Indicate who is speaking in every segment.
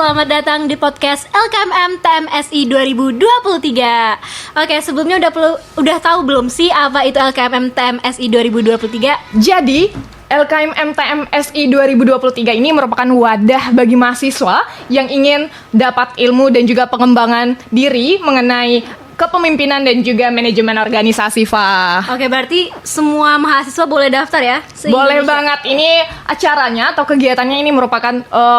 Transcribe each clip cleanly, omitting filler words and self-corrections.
Speaker 1: selamat datang di podcast LKMM TMSI 2023. Oke, sebelumnya udah tahu belum sih apa itu LKMM TMSI 2023?
Speaker 2: Jadi, LKMM TMSI 2023 ini merupakan wadah bagi mahasiswa yang ingin dapat ilmu dan juga pengembangan diri mengenai kepemimpinan dan juga manajemen organisasi, Fa.
Speaker 1: Oke, berarti semua mahasiswa boleh daftar ya?
Speaker 2: Boleh banget. Ini acaranya atau kegiatannya ini merupakan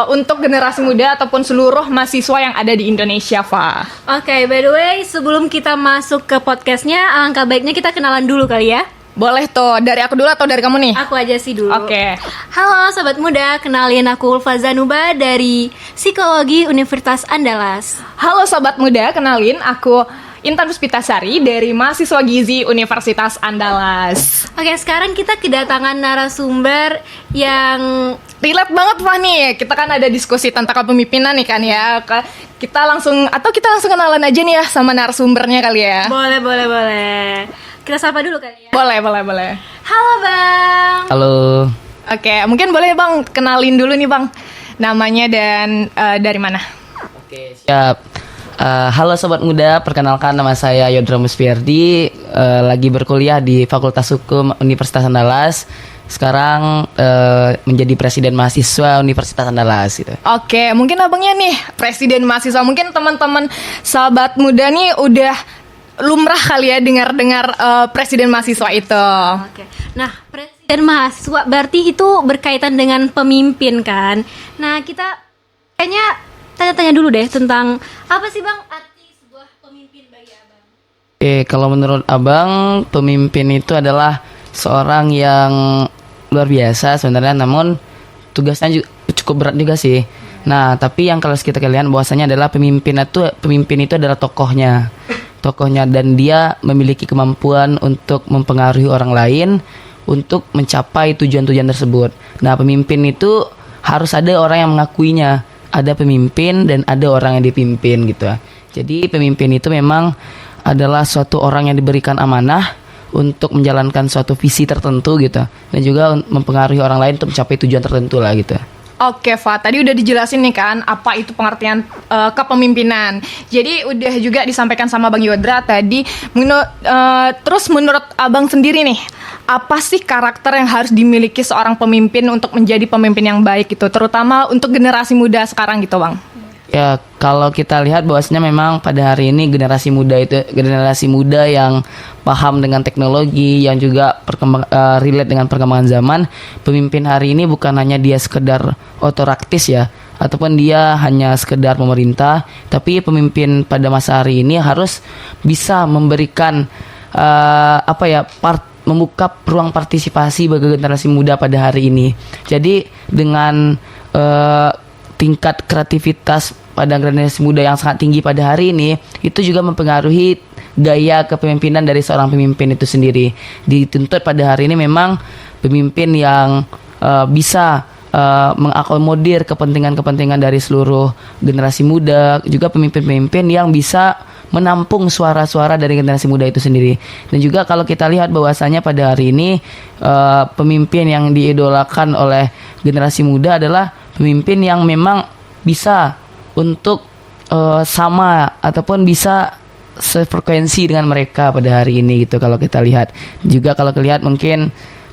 Speaker 2: untuk generasi muda ataupun seluruh mahasiswa yang ada di Indonesia, Fa.
Speaker 1: Oke, by the way, sebelum kita masuk ke podcastnya, alangkah baiknya kita kenalan dulu kali ya.
Speaker 2: Boleh tuh, dari aku dulu atau dari kamu nih?
Speaker 1: Aku aja sih dulu.
Speaker 2: Oke.
Speaker 1: Halo Sobat Muda, kenalin aku Ulfa Zanuba dari Psikologi Universitas Andalas.
Speaker 2: Halo Sobat Muda, kenalin aku Intan Puspitasari dari mahasiswa Gizi Universitas Andalas.
Speaker 1: Oke, sekarang kita kedatangan narasumber yang
Speaker 2: relate banget, Fani. Kita kan ada diskusi tentang kepemimpinan nih kan ya. Kita langsung kenalan aja nih ya sama narasumbernya kali ya.
Speaker 1: Boleh. Kita sapa dulu kali ya.
Speaker 2: Boleh.
Speaker 1: Halo Bang.
Speaker 3: Halo.
Speaker 2: Oke, mungkin boleh Bang kenalin dulu nih Bang, namanya dan dari mana?
Speaker 3: Oke, siap. Halo Sobat Muda, perkenalkan nama saya Yodra Musfiardi, lagi berkuliah di Fakultas Hukum Universitas Andalas. Sekarang menjadi presiden mahasiswa Universitas Andalas gitu.
Speaker 2: Oke, mungkin abangnya nih presiden mahasiswa. Mungkin teman-teman Sobat Muda nih udah lumrah kali ya dengar presiden mahasiswa itu.
Speaker 1: Oke. Nah, presiden mahasiswa berarti itu berkaitan dengan pemimpin kan. Nah, kita kayaknya tanya-tanya dulu deh tentang apa sih Bang arti sebuah pemimpin bagi Abang?
Speaker 3: Oke, kalau menurut Abang, pemimpin itu adalah seorang yang luar biasa sebenarnya, namun tugasnya juga cukup berat juga sih. Nah, tapi yang kalau kita lihat bahwasanya adalah pemimpin itu adalah tokohnya dan dia memiliki kemampuan untuk mempengaruhi orang lain untuk mencapai tujuan-tujuan tersebut. Nah, pemimpin itu harus ada orang yang mengakuinya. Ada pemimpin dan ada orang yang dipimpin gitu. Jadi pemimpin itu memang adalah suatu orang yang diberikan amanah untuk menjalankan suatu visi tertentu gitu, dan juga mempengaruhi orang lain untuk mencapai tujuan tertentu lah gitu.
Speaker 2: Oke, Fa, tadi udah dijelasin nih kan apa itu pengertian kepemimpinan. Jadi udah juga disampaikan sama Bang Yodra tadi. Terus menurut Abang sendiri nih, apa sih karakter yang harus dimiliki seorang pemimpin untuk menjadi pemimpin yang baik gitu, terutama untuk generasi muda sekarang gitu, Bang?
Speaker 3: Ya, kalau kita lihat bahwasanya memang pada hari ini generasi muda yang paham dengan teknologi, yang juga relate dengan perkembangan zaman. Pemimpin hari ini bukan hanya dia sekedar otoraktis ya, ataupun dia hanya sekedar pemerintah, tapi pemimpin pada masa hari ini harus bisa memberikan membuka ruang partisipasi bagi generasi muda pada hari ini. Jadi dengan tingkat kreativitas pada generasi muda yang sangat tinggi pada hari ini, itu juga mempengaruhi gaya kepemimpinan dari seorang pemimpin itu sendiri. Dituntut pada hari ini memang pemimpin yang bisa mengakomodir kepentingan-kepentingan dari seluruh generasi muda, juga pemimpin-pemimpin yang bisa menampung suara-suara dari generasi muda itu sendiri. Dan juga kalau kita lihat bahwasanya pada hari ini pemimpin yang diidolakan oleh generasi muda adalah pemimpin yang memang bisa untuk sama ataupun bisa sefrekuensi dengan mereka pada hari ini gitu. Kalau kita lihat juga, kalau kita lihat mungkin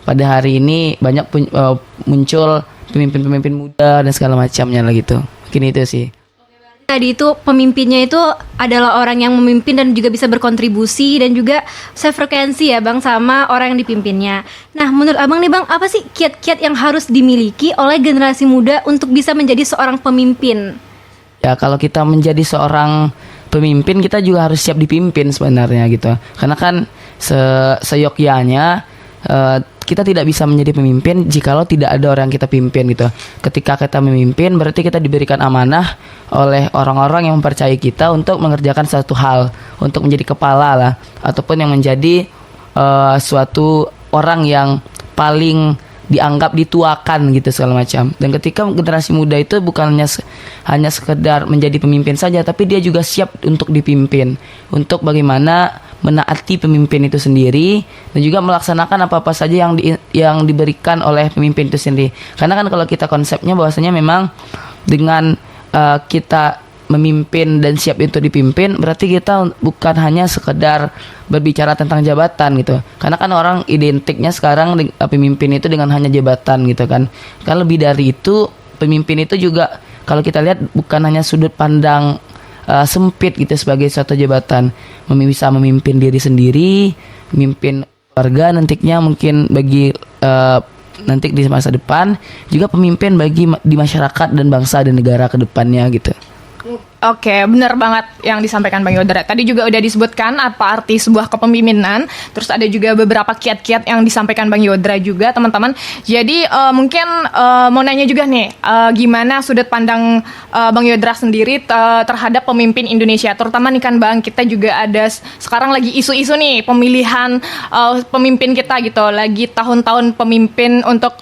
Speaker 3: pada hari ini banyak muncul pemimpin-pemimpin muda dan segala macamnya lah gitu. Mungkin itu sih.
Speaker 1: Tadi itu pemimpinnya itu adalah orang yang memimpin dan juga bisa berkontribusi dan juga sefrekuensi ya Bang sama orang yang dipimpinnya. Nah, menurut Abang nih Bang, apa sih kiat-kiat yang harus dimiliki oleh generasi muda untuk bisa menjadi seorang pemimpin?
Speaker 3: Ya, kalau kita menjadi seorang pemimpin, kita juga harus siap dipimpin sebenarnya gitu. Karena kan seyogyanya kita tidak bisa menjadi pemimpin jikalau tidak ada orang yang kita pimpin gitu. Ketika kita memimpin, berarti kita diberikan amanah oleh orang-orang yang mempercayai kita untuk mengerjakan satu hal, untuk menjadi kepala lah, ataupun yang menjadi suatu orang yang paling dianggap dituakan gitu segala macam. Dan ketika generasi muda itu bukan hanya sekedar menjadi pemimpin saja, tapi dia juga siap untuk dipimpin, untuk bagaimana menaati pemimpin itu sendiri dan juga melaksanakan apa-apa saja yang diberikan oleh pemimpin itu sendiri. Karena kan kalau kita konsepnya bahwasanya memang dengan kita memimpin dan siap untuk dipimpin, berarti kita bukan hanya sekedar berbicara tentang jabatan gitu. Karena kan orang identiknya sekarang pemimpin itu dengan hanya jabatan gitu kan. Kan lebih dari itu, pemimpin itu juga kalau kita lihat bukan hanya sudut pandang sempit gitu sebagai suatu jabatan, bisa memimpin diri sendiri, memimpin keluarga nantinya mungkin bagi nanti di masa depan, juga pemimpin bagi di masyarakat dan bangsa dan negara ke depannya gitu.
Speaker 2: Oke, benar banget yang disampaikan Bang Yodra. Tadi juga udah disebutkan apa arti sebuah kepemimpinan. Terus ada juga beberapa kiat-kiat yang disampaikan Bang Yodra juga, teman-teman. Jadi mungkin mau nanya juga nih, gimana sudut pandang Bang Yodra sendiri terhadap pemimpin Indonesia. Terutama nih kan Bang, kita juga ada sekarang lagi isu-isu nih pemilihan pemimpin kita gitu. Lagi tahun-tahun pemimpin untuk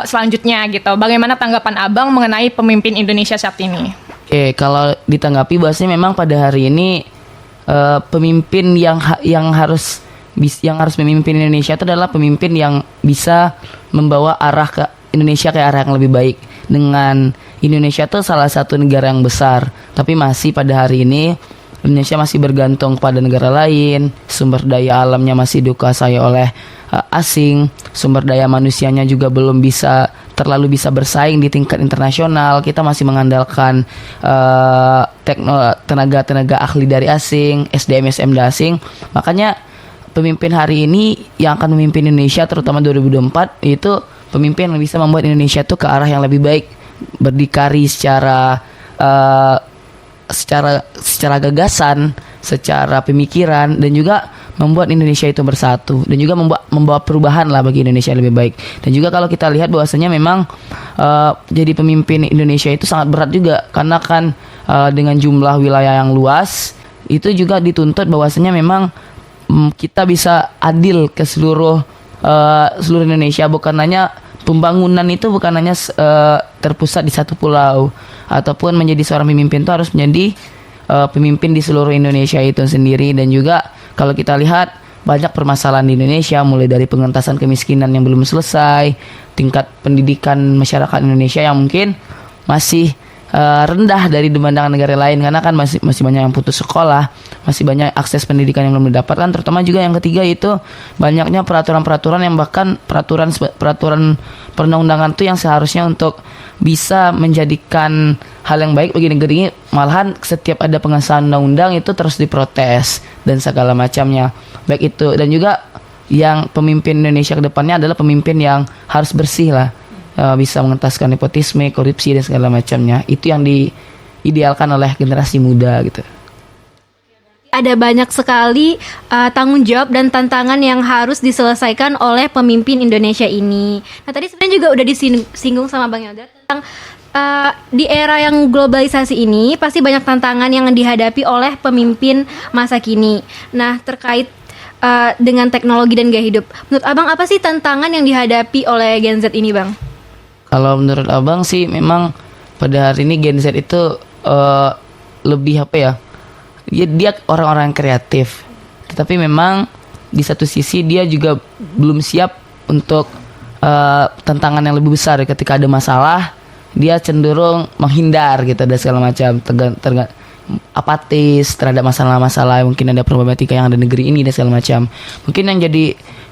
Speaker 2: selanjutnya gitu. Bagaimana tanggapan Abang mengenai pemimpin Indonesia saat ini?
Speaker 3: Oke, kalau ditanggapi bahasanya memang pada hari ini pemimpin yang harus memimpin Indonesia itu adalah pemimpin yang bisa membawa arah ke Indonesia ke arah yang lebih baik. Dengan Indonesia itu salah satu negara yang besar, tapi masih pada hari ini Indonesia masih bergantung pada negara lain, sumber daya alamnya masih dikuasai oleh asing, sumber daya manusianya juga belum terlalu bisa bersaing di tingkat internasional. Kita masih mengandalkan tenaga ahli dari asing, SDM asing. Makanya pemimpin hari ini yang akan memimpin Indonesia terutama 2024 itu pemimpin yang bisa membuat Indonesia tuh ke arah yang lebih baik, berdikari secara gagasan, secara pemikiran, dan juga membuat Indonesia itu bersatu dan juga membawa perubahan lah bagi Indonesia lebih baik. Dan juga kalau kita lihat bahwasanya memang jadi pemimpin Indonesia itu sangat berat juga, karena kan dengan jumlah wilayah yang luas itu juga dituntut bahwasanya memang kita bisa adil ke seluruh Indonesia. Bukan hanya pembangunan itu bukan hanya terpusat di satu pulau, ataupun menjadi seorang pemimpin itu harus menjadi pemimpin di seluruh Indonesia itu sendiri. Dan juga kalau kita lihat banyak permasalahan di Indonesia, mulai dari pengentasan kemiskinan yang belum selesai, tingkat pendidikan masyarakat Indonesia yang mungkin masih rendah dari dibandingkan negara lain, karena kan masih banyak yang putus sekolah, masih banyak akses pendidikan yang belum didapatkan. Terutama juga yang ketiga itu banyaknya peraturan-peraturan yang bahkan peraturan perundang-undangan itu yang seharusnya untuk bisa menjadikan hal yang baik bagi negeri ini, malahan setiap ada pengesahan undang-undang itu terus diprotes dan segala macamnya. Baik itu, dan juga yang pemimpin Indonesia ke depannya adalah pemimpin yang harus bersih lah, bisa mengentaskan nepotisme, korupsi dan segala macamnya. Itu yang diidealkan oleh generasi muda gitu.
Speaker 1: Ada banyak sekali tanggung jawab dan tantangan yang harus diselesaikan oleh pemimpin Indonesia ini. Nah, tadi sebenarnya juga udah disinggung sama Bang Yodra tentang di era yang globalisasi ini pasti banyak tantangan yang dihadapi oleh pemimpin masa kini. Nah, terkait dengan teknologi dan gaya hidup, menurut Abang apa sih tantangan yang dihadapi oleh Gen Z ini, Bang?
Speaker 3: Kalau menurut Abang sih memang pada hari ini Gen Z itu lebih apa ya? Dia orang-orang yang kreatif, tetapi memang di satu sisi dia juga belum siap untuk tantangan yang lebih besar. Ketika ada masalah, dia cenderung menghindar gitu dan segala macam, apatis terhadap masalah-masalah, mungkin ada problematika yang ada di negeri ini dan segala macam. Mungkin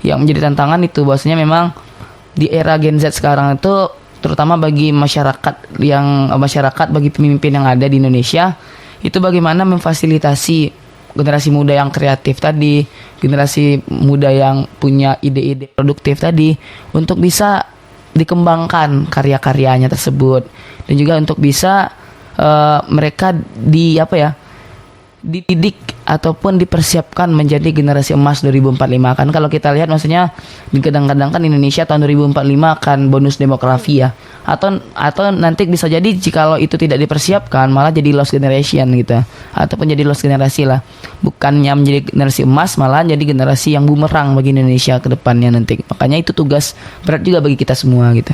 Speaker 3: yang menjadi tantangan itu bahwasanya memang di era Gen Z sekarang itu, terutama bagi masyarakat bagi pemimpin yang ada di Indonesia, itu bagaimana memfasilitasi generasi muda yang kreatif tadi, generasi muda yang punya ide-ide produktif tadi, untuk bisa dikembangkan karya-karyanya tersebut, dan juga untuk bisa mereka dididik ataupun dipersiapkan menjadi generasi emas 2045. Kan kalau kita lihat maksudnya kadang-kadang kan Indonesia tahun 2045 akan bonus demografi ya, atau nanti bisa jadi jikalau itu tidak dipersiapkan malah jadi lost generation gitu, ataupun jadi lost generasi lah, bukannya menjadi generasi emas malah jadi generasi yang bumerang bagi Indonesia ke depannya nanti. Makanya itu tugas berat juga bagi kita semua gitu.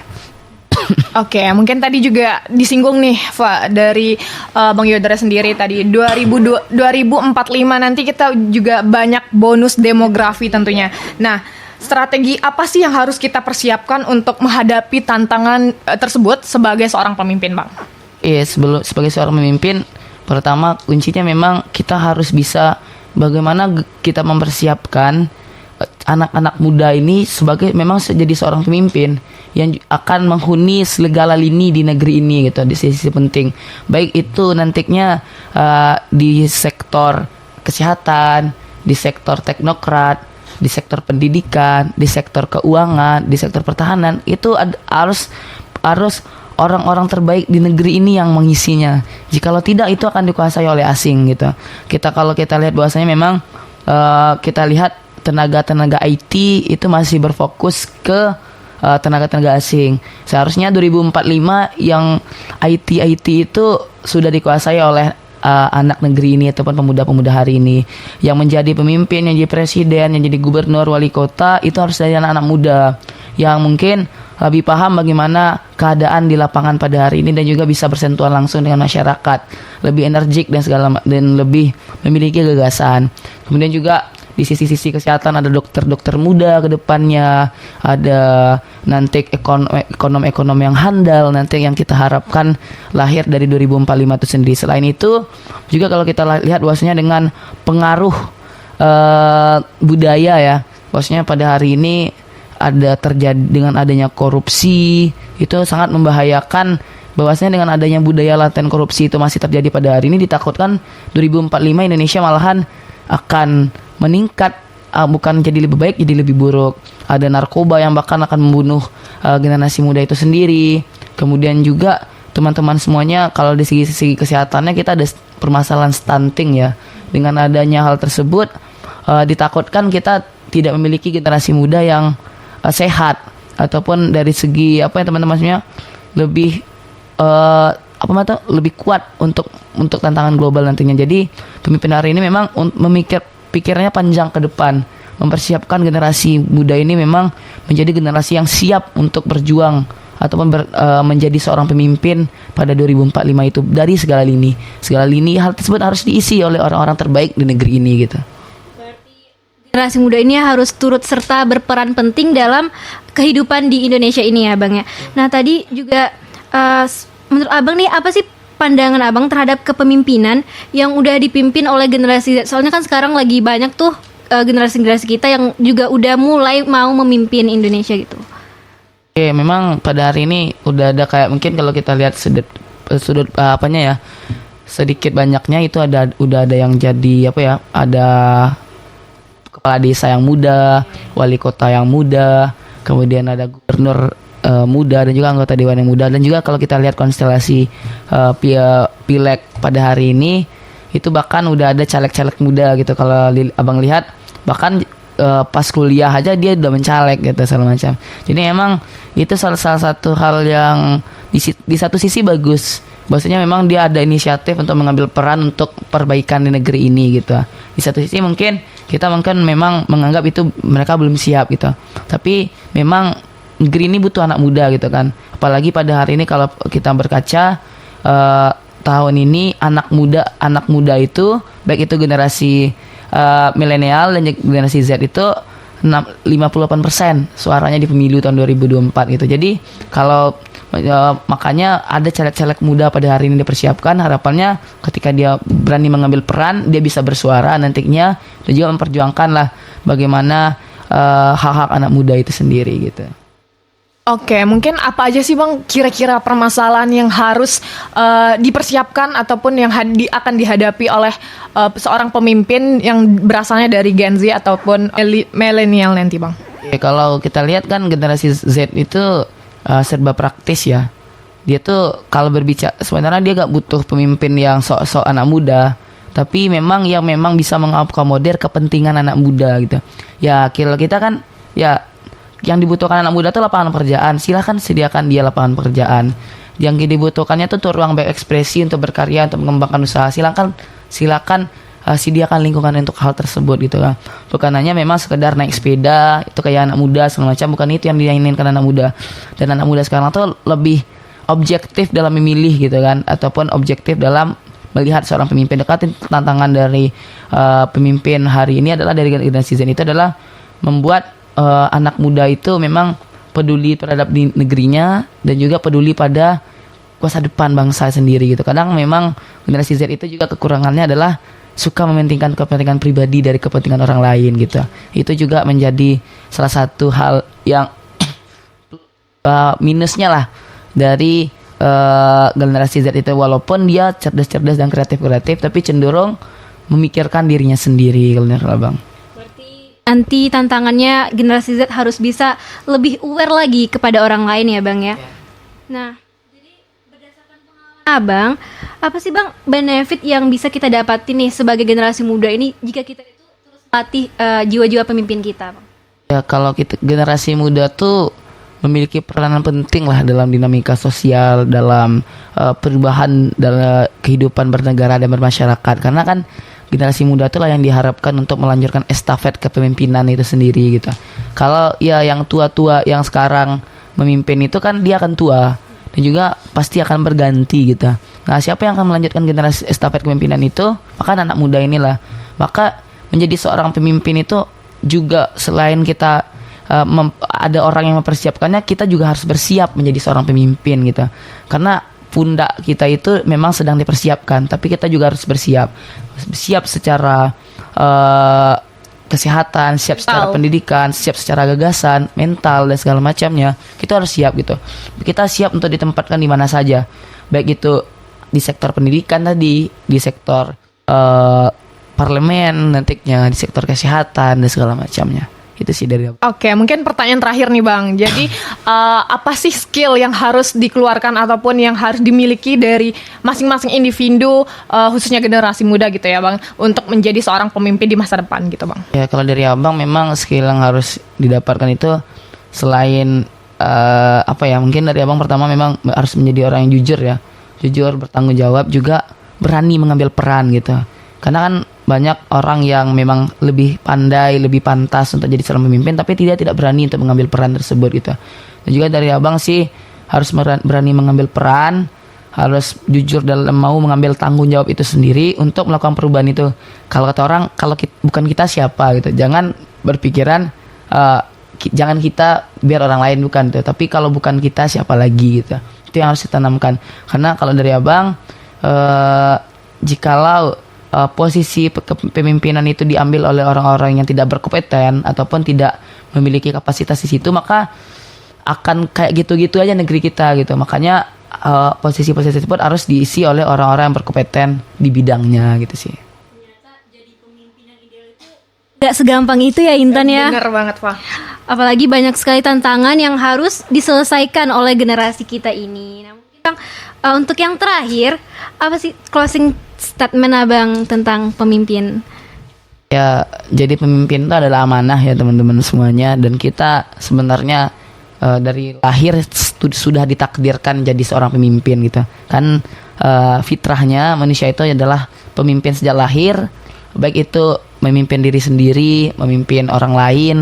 Speaker 2: Oke, mungkin tadi juga disinggung nih Fa, dari Bang Yodra sendiri tadi 2045 nanti kita juga banyak bonus demografi tentunya. Nah, strategi apa sih yang harus kita persiapkan untuk menghadapi tantangan tersebut sebagai seorang pemimpin, Bang?
Speaker 3: sebagai seorang pemimpin, pertama kuncinya memang kita harus bisa bagaimana kita mempersiapkan anak-anak muda ini sebagai memang jadi seorang pemimpin yang akan menghuni segala lini di negeri ini gitu, di sisi penting. Baik itu nantinya di sektor kesehatan, di sektor teknokrat, di sektor pendidikan, di sektor keuangan, di sektor pertahanan, itu harus orang-orang terbaik di negeri ini yang mengisinya. Jikalau tidak, itu akan dikuasai oleh asing gitu. Kalau kita lihat bahwasanya memang kita lihat tenaga-tenaga IT itu masih berfokus ke tenaga-tenaga asing. Seharusnya 2045 yang IT itu sudah dikuasai oleh anak negeri ini ataupun pemuda-pemuda hari ini. Yang menjadi pemimpin, yang jadi presiden, yang jadi gubernur, wali kota, itu harus dari anak-anak muda yang mungkin lebih paham bagaimana keadaan di lapangan pada hari ini dan juga bisa bersentuhan langsung dengan masyarakat, lebih energik dan lebih memiliki gagasan. Kemudian juga di sisi-sisi kesehatan ada dokter-dokter muda ke depannya, ada nanti ekonom yang handal nanti yang kita harapkan lahir dari 2045 itu sendiri. Selain itu juga kalau kita lihat bahwasanya dengan pengaruh budaya ya, bahwasanya pada hari ini ada terjadi dengan adanya korupsi, itu sangat membahayakan. Bahwasanya dengan adanya budaya laten korupsi itu masih terjadi pada hari ini, ditakutkan 2045 Indonesia malahan akan meningkat, bukan jadi lebih baik, jadi lebih buruk. Ada narkoba yang bahkan akan membunuh generasi muda itu sendiri. Kemudian juga teman-teman semuanya, kalau di segi kesehatannya kita ada permasalahan stunting ya. Dengan adanya hal tersebut ditakutkan kita tidak memiliki generasi muda yang sehat, ataupun dari segi apa ya teman-teman semuanya lebih lebih kuat untuk tantangan global nantinya. Jadi pemimpin hari ini memang pikirnya panjang ke depan, mempersiapkan generasi muda ini memang menjadi generasi yang siap untuk berjuang ataupun menjadi seorang pemimpin pada 2045 itu dari segala lini. Hal tersebut harus diisi oleh orang-orang terbaik di negeri ini gitu.
Speaker 1: Generasi muda ini harus turut serta berperan penting dalam kehidupan di Indonesia ini ya Bang ya. Nah tadi juga menurut Abang nih, apa sih pandangan Abang terhadap kepemimpinan yang udah dipimpin oleh generasi Z? Soalnya kan sekarang lagi banyak tuh generasi-generasi kita yang juga udah mulai mau memimpin Indonesia gitu.
Speaker 3: Oke, memang pada hari ini udah ada kayak mungkin kalau kita lihat sudut apanya ya, sedikit banyaknya itu udah ada yang jadi apa ya, ada kepala desa yang muda, wali kota yang muda, kemudian ada gubernur muda dan juga anggota dewan yang muda. Dan juga kalau kita lihat konstelasi pileg pada hari ini, itu bahkan udah ada caleg-caleg muda gitu. Kalau Abang lihat bahkan pas kuliah aja dia udah mencalek gitu segala macam. Jadi emang itu salah satu hal yang di satu sisi bagus, bahwasanya memang dia ada inisiatif untuk mengambil peran untuk perbaikan di negeri ini gitu. Di satu sisi mungkin kita memang menganggap itu mereka belum siap gitu, tapi memang negeri ini butuh anak muda gitu kan. Apalagi pada hari ini kalau kita berkaca tahun ini anak muda itu baik itu generasi milenial dan generasi Z itu 58% suaranya di pemilu tahun 2024 gitu. Jadi kalau makanya ada caleg-caleg muda pada hari ini dipersiapkan, harapannya ketika dia berani mengambil peran, dia bisa bersuara nantinya dan juga memperjuangkan lah bagaimana hak-hak anak muda itu sendiri gitu.
Speaker 2: Oke, mungkin apa aja sih Bang kira-kira permasalahan yang harus dipersiapkan ataupun yang akan dihadapi oleh seorang pemimpin yang berasalnya dari Gen Z ataupun milenial nanti Bang?
Speaker 3: Oke, kalau kita lihat kan generasi Z itu serba praktis ya. Dia tuh kalau berbicara sebenarnya dia gak butuh pemimpin yang sok-sok anak muda, tapi memang bisa mengakomodir kepentingan anak muda gitu. Ya kalau kita kan ya yang dibutuhkan anak muda itu lapangan pekerjaan. Silahkan sediakan dia lapangan pekerjaan. Yang dibutuhkannya tuh ruang berekspresi untuk berkarya, untuk mengembangkan usaha. Silakan sediakan lingkungan untuk hal tersebut gitu kan. Bukan hanya memang sekedar naik sepeda itu kayak anak muda segala macam, bukan itu yang diinginkan anak muda. Dan anak muda sekarang tuh lebih objektif dalam memilih gitu kan, ataupun objektif dalam melihat seorang pemimpin. Dekat tantangan dari pemimpin hari ini adalah dari generasi Z itu adalah membuat anak muda itu memang peduli terhadap negerinya dan juga peduli pada masa depan bangsa sendiri gitu. Kadang memang generasi Z itu juga kekurangannya adalah suka mementingkan kepentingan pribadi dari kepentingan orang lain gitu. Itu juga menjadi salah satu hal yang minusnya lah dari generasi Z itu, walaupun dia cerdas-cerdas dan kreatif-kreatif tapi cenderung memikirkan dirinya sendiri kalau menurut Abang.
Speaker 1: Nanti tantangannya generasi Z harus bisa lebih aware lagi kepada orang lain ya Bang ya. Nah, jadi berdasarkan pengalaman Abang, apa sih Bang benefit yang bisa kita dapatin nih sebagai generasi muda ini jika kita itu terus latih jiwa-jiwa pemimpin kita Bang?
Speaker 3: Ya kalau kita generasi muda tuh memiliki peranan penting lah dalam dinamika sosial, dalam perubahan dalam kehidupan bernegara dan bermasyarakat. Karena kan generasi muda itulah yang diharapkan untuk melanjutkan estafet kepemimpinan itu sendiri gitu. Kalau ya yang tua-tua yang sekarang memimpin itu kan dia akan tua dan juga pasti akan berganti gitu. Nah, siapa yang akan melanjutkan generasi estafet kepemimpinan itu? Maka anak muda inilah. Maka menjadi seorang pemimpin itu juga selain kita ada orang yang mempersiapkannya, kita juga harus bersiap menjadi seorang pemimpin gitu. Karena pundak kita itu memang sedang dipersiapkan, tapi kita juga harus bersiap secara kesehatan, siap secara pendidikan, siap secara gagasan, mental dan segala macamnya. Kita harus siap gitu. Kita siap untuk ditempatkan di mana saja, baik itu di sektor pendidikan tadi, di sektor parlemen nantinya, di sektor kesehatan dan segala macamnya. Itu sih dari aku.
Speaker 2: Oke, mungkin pertanyaan terakhir nih Bang. Jadi apa sih skill yang harus dikeluarkan ataupun yang harus dimiliki dari masing-masing individu, khususnya generasi muda gitu ya Bang, untuk menjadi seorang pemimpin di masa depan gitu Bang?
Speaker 3: Ya kalau dari Abang memang skill yang harus didapatkan itu selain mungkin dari Abang pertama memang harus menjadi orang yang jujur ya. Jujur, bertanggung jawab, juga berani mengambil peran gitu. Karena kan banyak orang yang memang lebih pandai, lebih pantas untuk jadi seorang pemimpin, tapi tidak berani untuk mengambil peran tersebut gitu. Dan juga dari Abang sih harus berani mengambil peran, harus jujur dalam mau mengambil tanggung jawab itu sendiri untuk melakukan perubahan itu. Kalau kata orang, kalau bukan kita siapa gitu. Jangan berpikiran jangan kita biar orang lain, bukan tuh. Tapi kalau bukan kita siapa lagi gitu. Itu yang harus ditanamkan. Karena kalau dari Abang, jikalau posisi kepemimpinan itu diambil oleh orang-orang yang tidak berkompeten ataupun tidak memiliki kapasitas di situ, maka akan kayak gitu-gitu aja negeri kita gitu. Makanya posisi-posisi tersebut harus diisi oleh orang-orang yang berkompeten di bidangnya gitu sih.
Speaker 1: Ternyata jadi pemimpin yang ideal itu gak segampang itu ya Intan ya.
Speaker 2: Bener banget Pak.
Speaker 1: Apalagi banyak sekali tantangan yang harus diselesaikan oleh generasi kita ini. Nah, mungkin Bang, untuk yang terakhir, apa sih closing statement Abang tentang pemimpin?
Speaker 3: Ya, jadi pemimpin itu adalah amanah ya teman-teman semuanya, dan kita sebenarnya dari lahir sudah ditakdirkan jadi seorang pemimpin gitu. Kan fitrahnya manusia itu adalah pemimpin sejak lahir, baik itu memimpin diri sendiri, memimpin orang lain,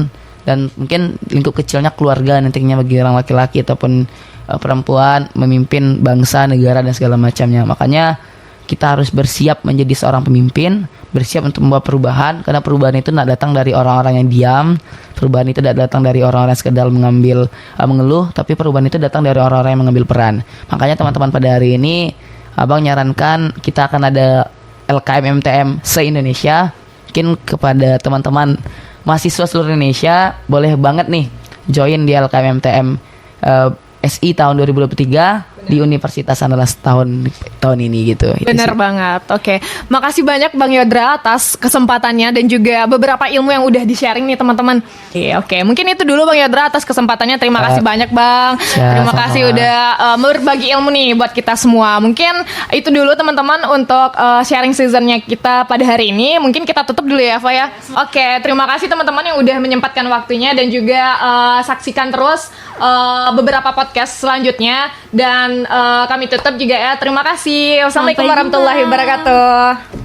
Speaker 3: dan mungkin lingkup kecilnya keluarga nantinya bagi orang laki-laki ataupun perempuan, memimpin bangsa, negara dan segala macamnya. Makanya kita harus bersiap menjadi seorang pemimpin, bersiap untuk membawa perubahan, karena perubahan itu tidak datang dari orang-orang yang diam, perubahan itu tidak datang dari orang-orang yang sekedar mengeluh, tapi perubahan itu datang dari orang-orang yang mengambil peran. Makanya teman-teman pada hari ini, Abang nyarankan kita akan ada LKM MTM se-Indonesia. Mungkin kepada teman-teman mahasiswa seluruh Indonesia, boleh banget nih join di LKM MTM SI tahun 2023 di Universitas Andalas tahun ini gitu.
Speaker 2: Benar banget. Oke. Makasih banyak Bang Yodra atas kesempatannya dan juga beberapa ilmu yang udah di-sharing nih teman-teman. Oke. Mungkin itu dulu Bang Yodra atas kesempatannya. Terima kasih banyak Bang. Terima kasih udah berbagi ilmu nih buat kita semua. Mungkin itu dulu teman-teman untuk sharing seasonnya kita pada hari ini. Mungkin kita tutup dulu ya, Eva ya. Oke. Terima kasih teman-teman yang udah menyempatkan waktunya dan juga saksikan terus beberapa podcast selanjutnya, dan kami tutup juga ya. Terima kasih. Wassalamualaikum warahmatullahi wabarakatuh.